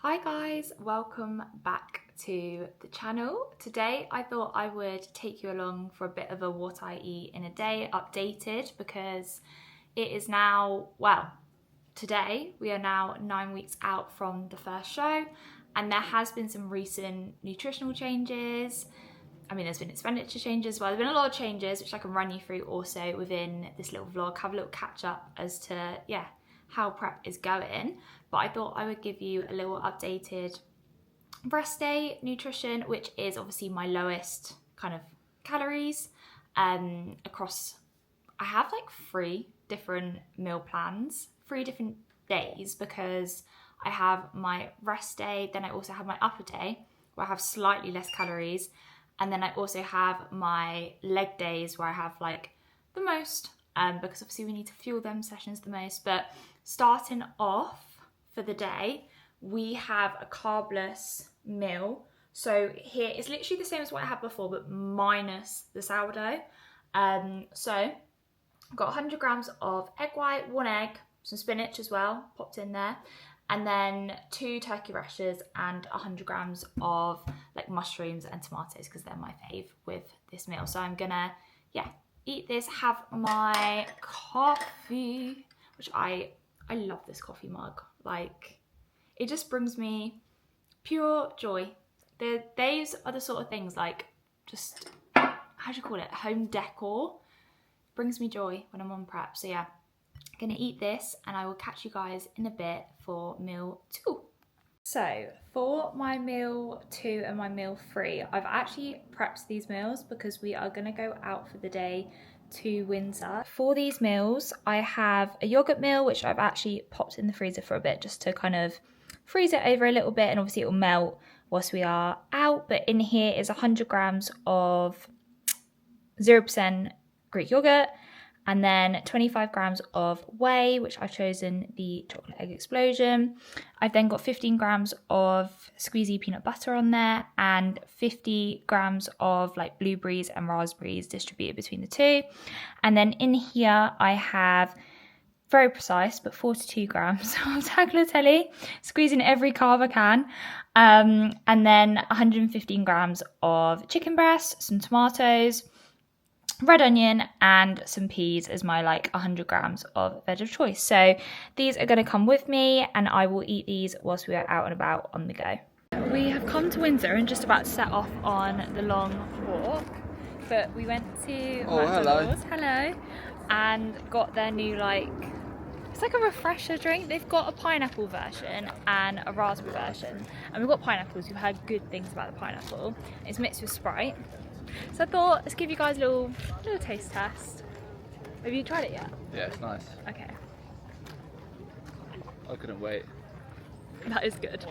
Hi guys, welcome back to the channel. Today I thought I would take you along for a bit of a what I eat in a day updated because it is now, well, today we are now 9 weeks out from the first show and there has been some recent nutritional changes. I mean, there's been expenditure changes as well. There's been a lot of changes which I can run you through also within this little vlog, have a little catch up as to, how prep is going. But I thought I would give you a little updated rest day nutrition, which is obviously my lowest kind of calories across. I have like 3 different meal plans, 3 different days, because I have my rest day, then I also have my upper day where I have slightly less calories, and then I also have my leg days where I have like the most, because obviously we need to fuel them sessions the most. But starting off for the day, we have a carbless meal. So here it's literally the same as what I had before, but minus the sourdough. So I've got 100 grams of egg white, 1 egg, some spinach as well, popped in there, and then 2 turkey rashers and 100 grams of like mushrooms and tomatoes because they're my fave with this meal. So I'm gonna, eat this, have my coffee, which I love this coffee mug. Like, it just brings me pure joy. These are the sort of things like just, how do you call it? Home decor. Brings me joy when I'm on prep. So yeah, I'm gonna eat this and I will catch you guys in a bit for meal 2. So for my meal 2 and my meal 3, I've actually prepped these meals because we are gonna go out for the day to Windsor. For these meals, I have a yogurt meal, which I've actually popped in the freezer for a bit just to kind of freeze it over a little bit, and obviously it will melt whilst we are out. But in here is 100 grams of 0% Greek yogurt, and then 25 grams of whey, which I've chosen the chocolate egg explosion. I've then got 15 grams of squeezy peanut butter on there and 50 grams of like blueberries and raspberries distributed between the 2. And then in here I have, very precise, but 42 grams of tagliatelle, squeezing every carb I can. And then 115 grams of chicken breast, some tomatoes, red onion, and some peas as my like 100 grams of veg of choice. So these are going to come with me and I will eat these whilst we are out and about on the go. We have come to Windsor and just about to set off on the long walk, but we went to McDonald's, hello, and got their new it's like a refresher drink. They've got a pineapple version and a raspberry version, and we've got pineapples. We've heard good things about the pineapple. It's mixed with Sprite. So I thought, let's give you guys a little taste test. Have you tried it yet? Yeah, it's nice. Okay. I couldn't wait. That is good.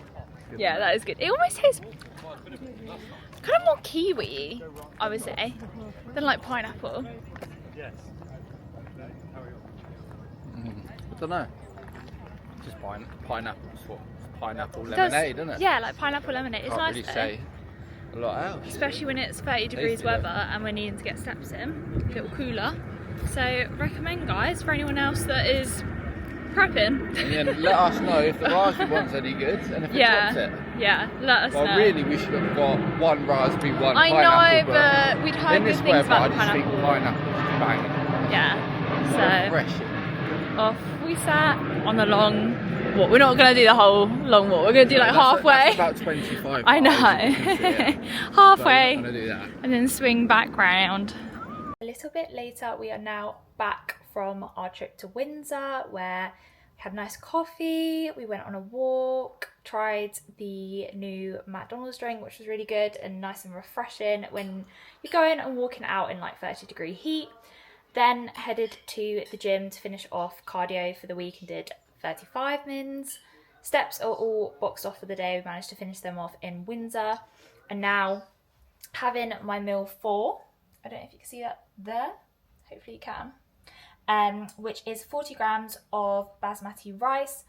Yeah, that is good. It almost tastes kind of more kiwi, I would say, than like pineapple. I don't know. Just pineapple lemonade, isn't it? Yeah, like pineapple lemonade. It's nice really though. Say a lot else. Especially when it's 30 degrees weather and we're needing to get steps in, a little cooler. So recommend, guys, for anyone else that is prepping. And then let us know if the raspberry one's any good and if it tops it. Yeah, let us know. Really, we should have got 1 raspberry, 1 I pineapple. know, but we'd heard good things about the pineapple. I just think pineapple's banging. Yeah, so Refreshing. Off we sat on the long walk. We're not going to do the whole long walk. We're going to do like halfway. That's about 25 I know. Halfway. So I'm gonna do that. And then swing back round. A little bit later, we are now back from our trip to Windsor, where we had nice coffee, we went on a walk, tried the new McDonald's drink, which was really good and nice and refreshing when you're going and walking out in like 30-degree heat. Then headed to the gym to finish off cardio for the week and did 35 mins. Steps are all boxed off for the day. We managed to finish them off in Windsor. And now having my meal 4. I don't know if you can see that there. Hopefully you can. Which is 40 grams of basmati rice,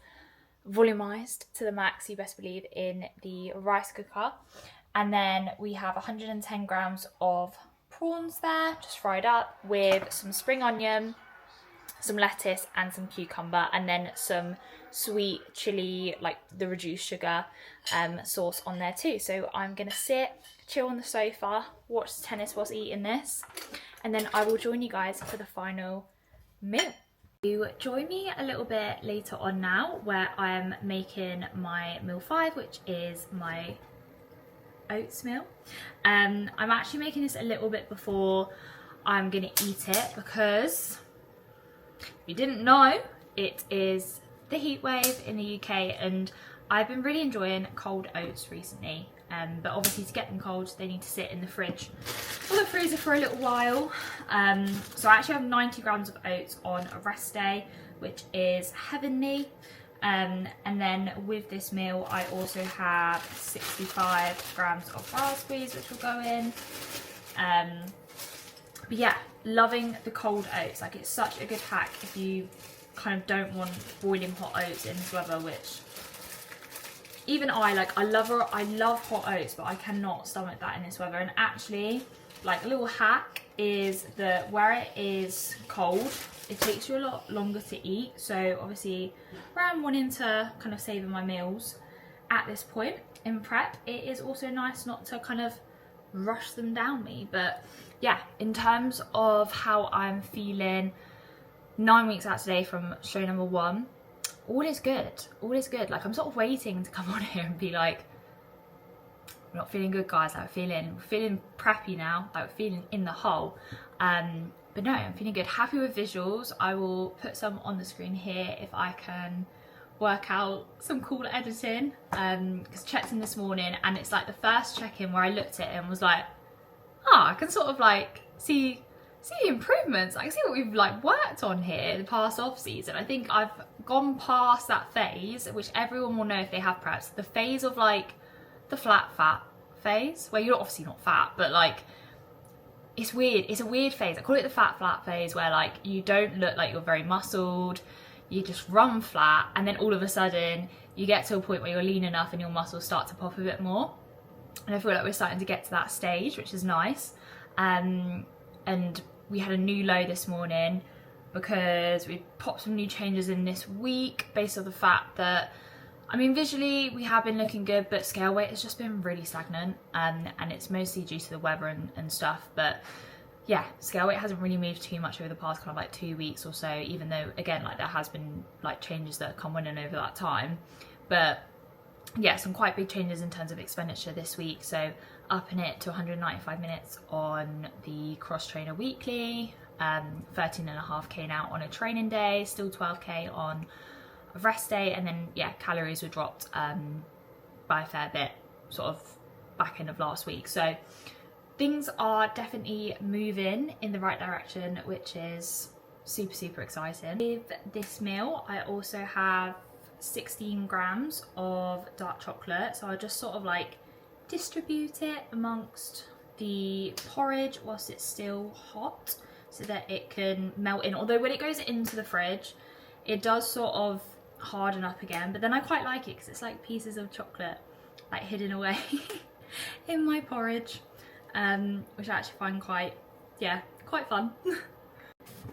volumized to the max, you best believe, in the rice cooker. And then we have 110 grams of prawns there, just fried up with some spring onion, some lettuce and some cucumber, and then some sweet chili, like the reduced sugar sauce on there too. So I'm gonna sit, chill on the sofa, watch tennis whilst eating this, and then I will join you guys for the final meal. You join me a little bit later on now, where I am making my meal 5, which is my oats meal. I'm actually making this a little bit before I'm gonna eat it, because if you didn't know, it is the heat wave in the UK, and I've been really enjoying cold oats recently. But obviously to get them cold, they need to sit in the fridge or the freezer for a little while. So I actually have 90 grams of oats on a rest day, which is heavenly. And then with this meal, I also have 65 grams of raspberries, which will go in. But yeah, loving the cold oats. Like, it's such a good hack if you kind of don't want boiling hot oats in this weather, which even I love hot oats, but I cannot stomach that in this weather. And actually, like, a little hack is that where it is cold, it takes you a lot longer to eat. So obviously, where I'm wanting to kind of savor my meals at this point in prep, it is also nice not to kind of rush them down me. But yeah, in terms of how I'm feeling 9 weeks out today from show number 1, all is good. All is good. Like, I'm sort of waiting to come on here and be like, we're not feeling good, guys. Like, we're feeling preppy now. Like, we're feeling in the hole. But no, I'm feeling good. Happy with visuals. I will put some on the screen here if I can work out some cool editing. Because I checked in this morning, and it's like the first check-in where I looked at it and was like, oh, I can sort of like see the improvements. I can see what we've like worked on here the past off season. I think I've gone past that phase, which everyone will know if they have preps, the phase of like the flat fat phase, where you're obviously not fat, but like, it's weird. It's a weird phase. I call it the flat phase, where like you don't look like you're very muscled, you just run flat, and then all of a sudden you get to a point where you're lean enough and your muscles start to pop a bit more. And I feel like we're starting to get to that stage, which is nice. And we had a new low this morning because we popped some new changes in this week based on the fact that, I mean, visually we have been looking good, but scale weight has just been really stagnant, and it's mostly due to the weather and stuff. But yeah, scale weight hasn't really moved too much over the past kind of like 2 weeks or so, even though again, like, there has been like changes that have come in and over that time. But yeah, some quite big changes in terms of expenditure this week. So upping it to 195 minutes on the cross trainer weekly, 13.5k now on a training day, still 12k on a rest day, and then yeah, calories were dropped by a fair bit sort of back end of last week. So things are definitely moving in the right direction, which is super exciting. With this meal, I also have 16 grams of dark chocolate, so I'll just sort of like distribute it amongst the porridge whilst it's still hot, so that it can melt in. Although when it goes into the fridge, it does sort of harden up again, but then I quite like it because it's like pieces of chocolate like hidden away in my porridge, which I actually find quite fun.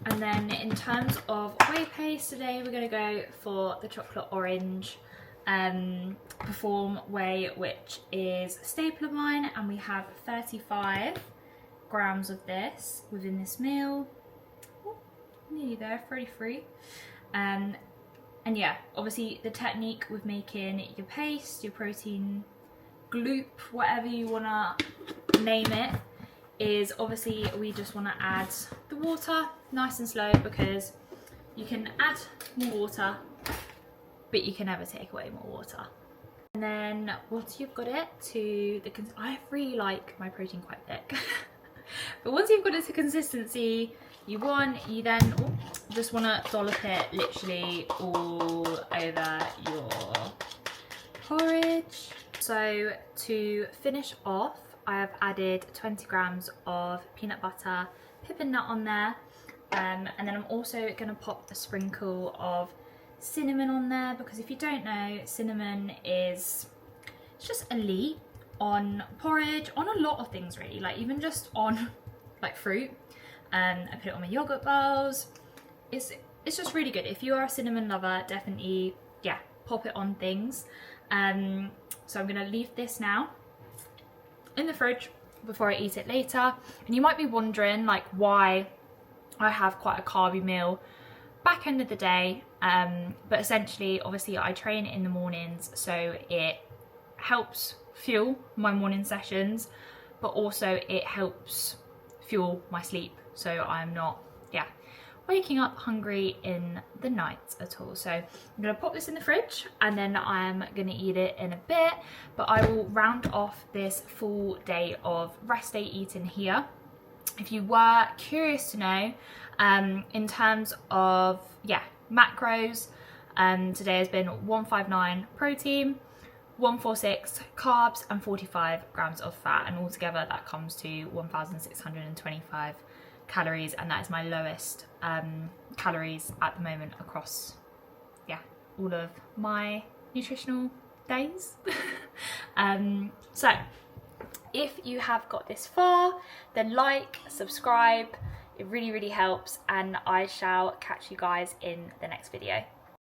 And then in terms of whey paste, today we're going to go for the chocolate orange Perform whey, which is a staple of mine, and we have 35 grams of this within this meal. Ooh, nearly there, 33. And yeah, obviously the technique with making your paste, your protein gloop, whatever you want to name it, is obviously we just want to add the water nice and slow, because you can add more water but you can never take away more water. And then once you've got it to the I really like my protein quite thick but once you've got it to consistency you want, you then just want to dollop it literally all over your porridge. So to finish off, I have added 20 grams of peanut butter, pippin nut on there, and then I'm also going to pop a sprinkle of cinnamon on there, because if you don't know, cinnamon is just elite on porridge, on a lot of things really, like even just on like fruit. I put it on my yogurt bowls. It's it's just really good. If you are a cinnamon lover, definitely, yeah, pop it on things. So I'm gonna leave this now in the fridge before I eat it later. And you might be wondering like why I have quite a carby meal back end of the day, but essentially, obviously I train in the mornings, so it helps fuel my morning sessions, but also it helps fuel my sleep, so I'm not, yeah, waking up hungry in the night at all. So I'm gonna pop this in the fridge and then I'm gonna eat it in a bit, but I will round off this full day of rest day eating here. If you were curious to know, in terms of, yeah, macros, today has been 159 protein, 146 carbs and 45 grams of fat, and altogether that comes to 1,625 calories, and that is my lowest calories at the moment across, yeah, all of my nutritional days. So if you have got this far, then like, subscribe, it really helps, and I shall catch you guys in the next video.